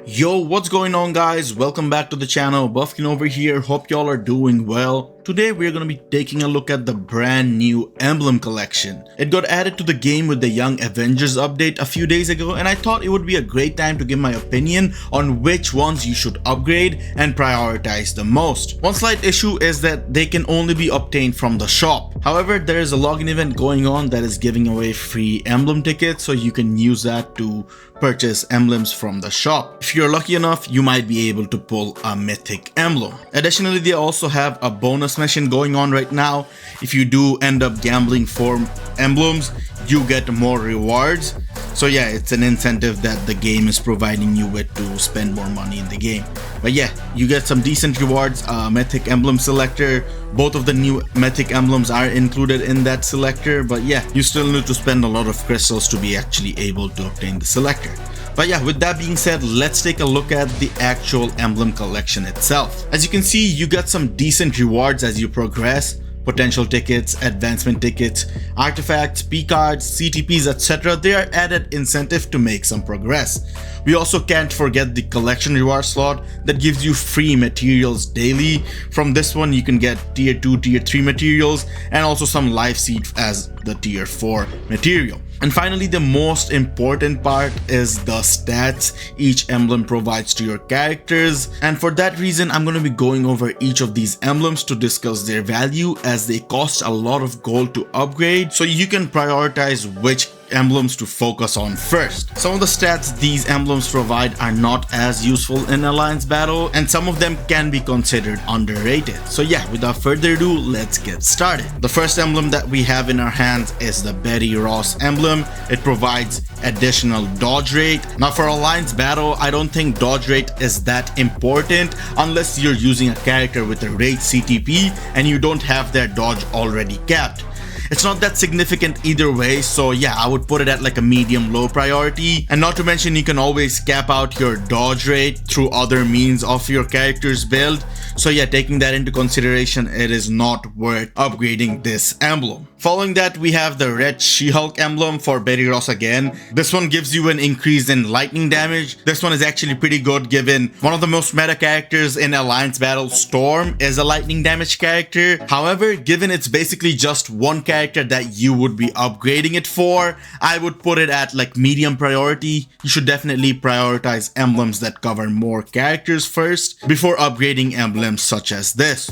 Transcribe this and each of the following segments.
Yo, what's going on guys? Welcome back to the channel. Bufkin over here. Hope y'all are doing well. Today we're going to be taking a look at the brand new Emblem Collection. It got added to the game with the Young Avengers update a few days ago, and I thought it would be a great time to give my opinion on which ones you should upgrade and prioritize the most. One slight issue is that they can only be obtained from the shop. However, there is a login event going on that is giving away free emblem tickets, so you can use that to purchase emblems from the shop. If you're lucky enough, you might be able to pull a mythic emblem. Additionally, they also have a bonus mission going on right now. If you do end up gambling for emblems, you get more rewards. So yeah, it's an incentive that the game is providing you with to spend more money in the game. But yeah, you get some decent rewards, mythic emblem selector. Both of the new mythic emblems are included in that selector, but yeah, you still need to spend a lot of crystals to be actually able to obtain the selector. But yeah, with that being said, let's take a look at the actual Emblem Collection itself. As you can see, you get some decent rewards as you progress. Potential tickets, advancement tickets, artifacts, P-cards, CTPs, etc. They are added incentive to make some progress. We also can't forget the collection reward slot that gives you free materials daily. From this one you can get tier 2, tier 3 materials and also some life seed as the tier 4 material. And finally, the most important part is the stats each emblem provides to your characters. And for that reason, I'm going to be going over each of these emblems to discuss their value, as they cost a lot of gold to upgrade, so you can prioritize which emblems to focus on first. Some of the stats these emblems provide are not as useful in Alliance Battle, and some of them can be considered underrated. So yeah, without further ado, let's get started. The first emblem that we have in our hands is the Betty Ross emblem. It provides additional dodge rate. Now for Alliance Battle, I don't think dodge rate is that important unless you're using a character with a rate CTP and you don't have their dodge already capped. It's not that significant either way, so yeah, I would put it at like a medium-low priority. And not to mention, you can always cap out your dodge rate through other means of your character's build. So yeah, taking that into consideration, it is not worth upgrading this emblem. Following that, we have the Red She-Hulk emblem for Betty Ross again. This one gives you an increase in lightning damage. This one is actually pretty good given one of the most meta characters in Alliance Battle, Storm, is a lightning damage character. However, given it's basically just one character that you would be upgrading it for, I would put it at like medium priority. You should definitely prioritize emblems that cover more characters first before upgrading emblems such as this.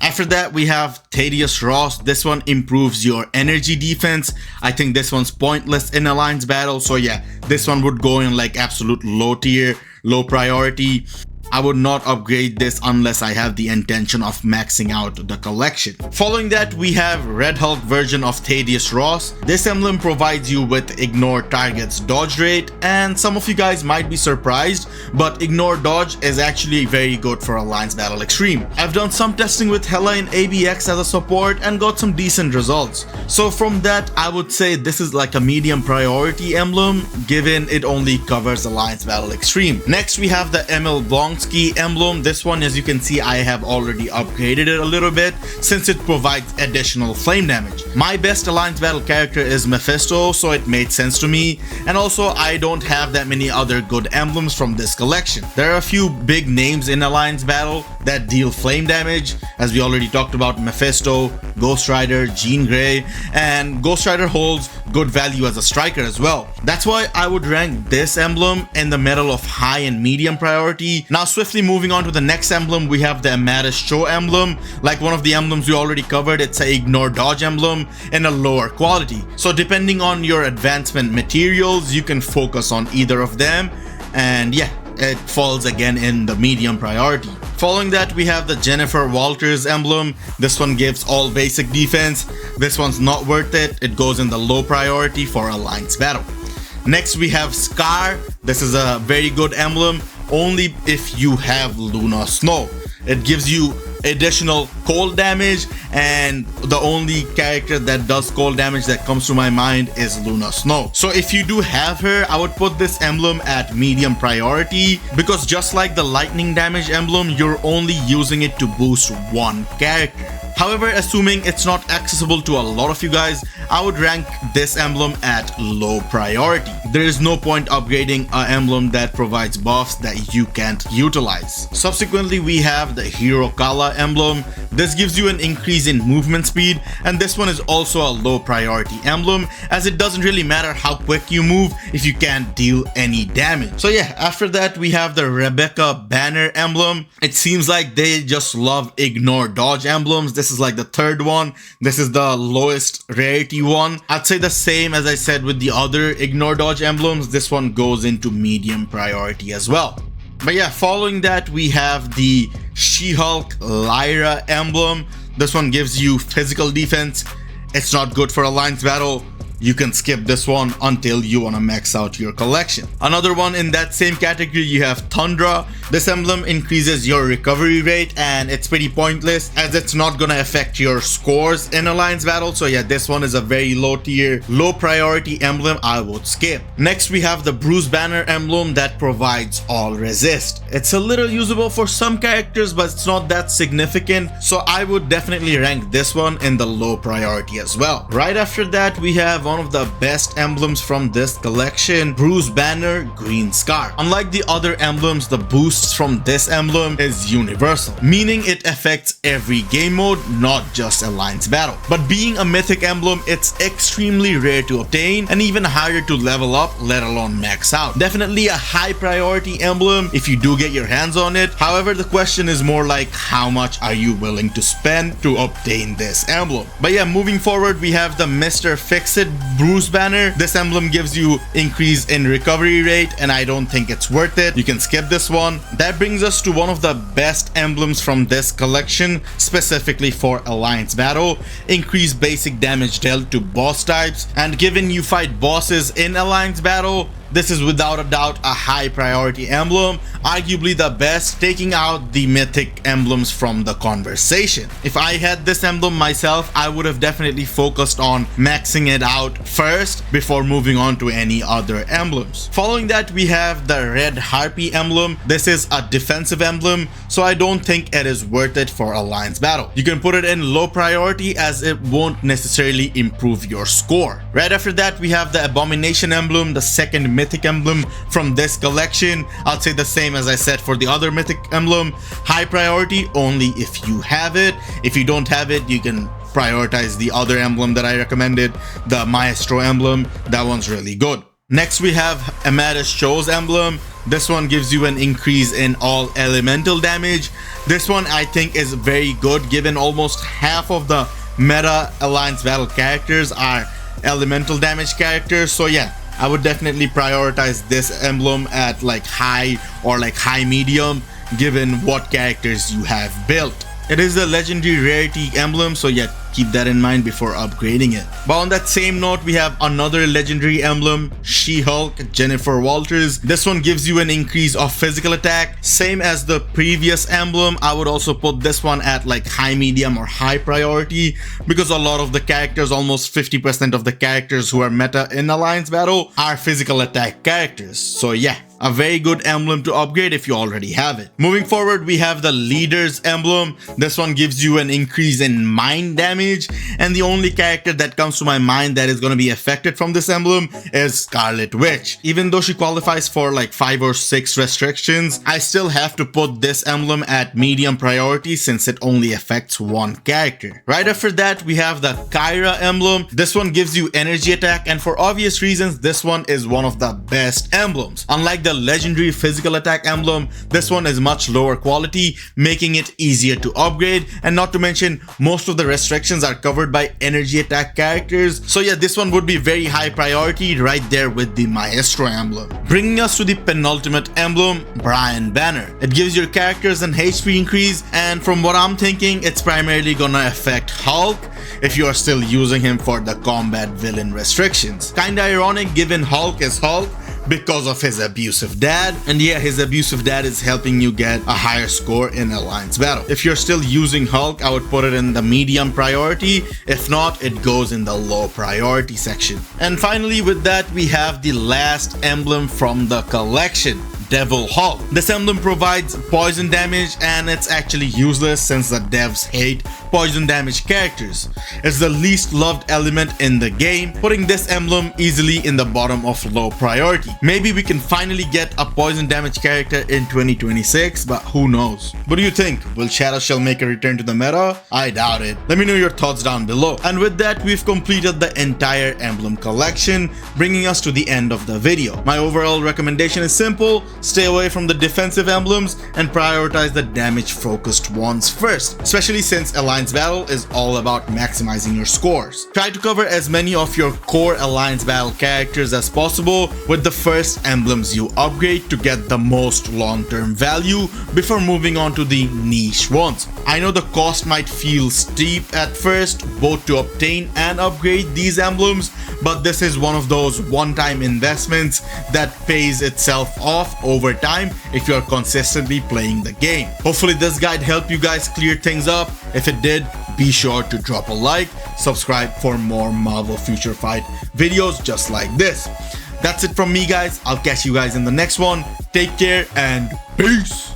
After that, we have Thaddeus Ross. This one improves your energy defense. I think this one's pointless in Alliance Battle, so yeah, this one would go in like absolute low tier, low priority. I would not upgrade this unless I have the intention of maxing out the collection. Following that, we have Red Hulk version of Thaddeus Ross. This emblem provides you with ignore target's dodge rate, and some of you guys might be surprised, but ignore dodge is actually very good for Alliance Battle Extreme. I've done some testing with Hela in ABX as a support and got some decent results. So from that, I would say this is like a medium priority emblem, given it only covers Alliance Battle Extreme. Next, we have the Emblem emblem. This one, as you can see, I have already upgraded it a little bit since it provides additional flame damage. My best Alliance Battle character is Mephisto, so it made sense to me, and also I don't have that many other good emblems from this collection. There are a few big names in Alliance Battle that deal flame damage, as we already talked about: Mephisto, Ghost Rider, Jean Grey, and Ghost Rider holds good value as a striker as well. That's why I would rank this emblem in the middle of high and medium priority. Now swiftly moving on to the next emblem, we have the Amaris Cho emblem. Like one of the emblems we already covered, it's a ignore dodge emblem in a lower quality. So depending on your advancement materials, you can focus on either of them, and yeah, it falls again in the medium priority. Following that, we have the Jennifer Walters emblem. This one gives all basic defense. This one's not worth it. It goes in the low priority for Alliance Battle. Next, we have Scar. This is a very good emblem only if you have Luna Snow. It gives you additional cold damage, and the only character that does cold damage that comes to my mind is Luna Snow. So if you do have her, I would put this emblem at medium priority, because just like the lightning damage emblem, you're only using it to boost one character. However, assuming it's not accessible to a lot of you guys, I would rank this emblem at low priority. There is no point upgrading an emblem that provides buffs that you can't utilize. Subsequently, we have the Hirokala emblem. This gives you an increase in movement speed, and this one is also a low priority emblem, as it doesn't really matter how quick you move if you can't deal any damage. So yeah, after that we have the Rebecca banner emblem. It seems like they just love ignore dodge emblems. This is like the third one. This is the lowest rarity one. I'd say the same as I said with the other ignore dodge emblems. This one goes into medium priority as well. But yeah, following that we have the She-Hulk Lyra emblem. This one gives you physical defense. It's not good for alliance battle. You can skip this one until you want to max out your collection. Another one in that same category, you have Tundra. This emblem increases your recovery rate, and it's pretty pointless as it's not gonna affect your scores in alliance battle. So yeah, this one is a very low tier, low priority emblem I would skip. Next we have the Bruce Banner emblem that provides all resist. It's a little usable for some characters, but it's not that significant, so I would definitely rank this one in the low priority as well. Right after that we have one of the best emblems from this collection, Bruce Banner Green Scar. Unlike the other emblems, the boosts from this emblem is universal, meaning it affects every game mode, not just alliance battle. But being a mythic emblem, it's extremely rare to obtain and even harder to level up, let alone max out. Definitely a high priority emblem if you do get your hands on it. However, the question is more like, how much are you willing to spend to obtain this emblem? But yeah, moving forward, we have the Mr. Fix-It Bruce Banner. This emblem gives you increase in recovery rate, and I don't think it's worth it. You can skip this one. That brings us to one of the best emblems from this collection, specifically for alliance battle. Increase basic damage dealt to boss types, and given you fight bosses in alliance battle, this is without a doubt a high priority emblem, arguably the best, taking out the mythic emblems from the conversation. If I had this emblem myself, I would have definitely focused on maxing it out first before moving on to any other emblems. Following that we have the Red Harpy emblem. This is a defensive emblem, so I don't think it is worth it for alliance battle. You can put it in low priority as it won't necessarily improve your score. Right after that we have the Abomination emblem, the second mythic emblem from this collection. I'll say the same as I said for the other mythic emblem. High priority only if you have it. If you don't have it, you can prioritize the other emblem that I recommended, the Maestro emblem. That one's really good. Next we have Amadeus Cho's emblem. This one gives you an increase in all elemental damage. This one I think is very good, given almost half of the meta alliance battle characters are elemental damage characters. So yeah, I would definitely prioritize this emblem at like high or like high medium, given what characters you have built. It is a legendary rarity emblem, so yeah, keep that in mind before upgrading it. But on that same note, we have another legendary emblem, She-Hulk Jennifer Walters. This one gives you an increase of physical attack, same as the previous emblem. I would also put this one at like high medium or high priority, because a lot of the characters, almost 50% of the characters who are meta in alliance battle, are physical attack characters. So yeah, a very good emblem to upgrade if you already have it. Moving forward, we have the Leader's emblem. This one gives you an increase in mind damage, and the only character that comes to my mind that is going to be affected from this emblem is Scarlet Witch. Even though she qualifies for like 5 or 6 restrictions, I still have to put this emblem at medium priority since it only affects one character. Right after that, we have the Kyra emblem. This one gives you energy attack, and for obvious reasons, this one is one of the best emblems. Unlike the legendary physical attack emblem, this one is much lower quality, making it easier to upgrade, and not to mention most of the restrictions are covered by energy attack characters. So yeah, this one would be very high priority right there with the Maestro emblem. Bringing us to the penultimate emblem, Brian Banner. It gives your characters an HP increase, and from what I'm thinking, it's primarily gonna affect Hulk if you are still using him for the combat villain restrictions. Kinda ironic given Hulk is Hulk, because of his abusive dad. And yeah, his abusive dad is helping you get a higher score in Alliance Battle. If you're still using Hulk, I would put it in the medium priority. If not, it goes in the low priority section. And finally, with that, we have the last emblem from the collection, Devil Hulk. This emblem provides poison damage, and it's actually useless since the devs hate poison damage characters. It's the least loved element in the game, putting this emblem easily in the bottom of low priority. Maybe we can finally get a poison damage character in 2026, but who knows? What do you think? Will Shadow Shell make a return to the meta? I doubt it. Let me know your thoughts down below. And with that, we've completed the entire emblem collection, bringing us to the end of the video. My overall recommendation is simple: stay away from the defensive emblems and prioritize the damage focused ones first, especially since Alliance Battle is all about maximizing your scores. Try to cover as many of your core Alliance Battle characters as possible with the first emblems you upgrade to get the most long-term value before moving on to the niche ones. I know the cost might feel steep at first, both to obtain and upgrade these emblems, but this is one of those one-time investments that pays itself off over time if you are consistently playing the game. Hopefully this guide helped you guys clear things up. If it did, be sure to drop a like, subscribe for more Marvel Future Fight videos just like this. That's it from me, guys. I'll catch you guys in the next one. Take care and peace.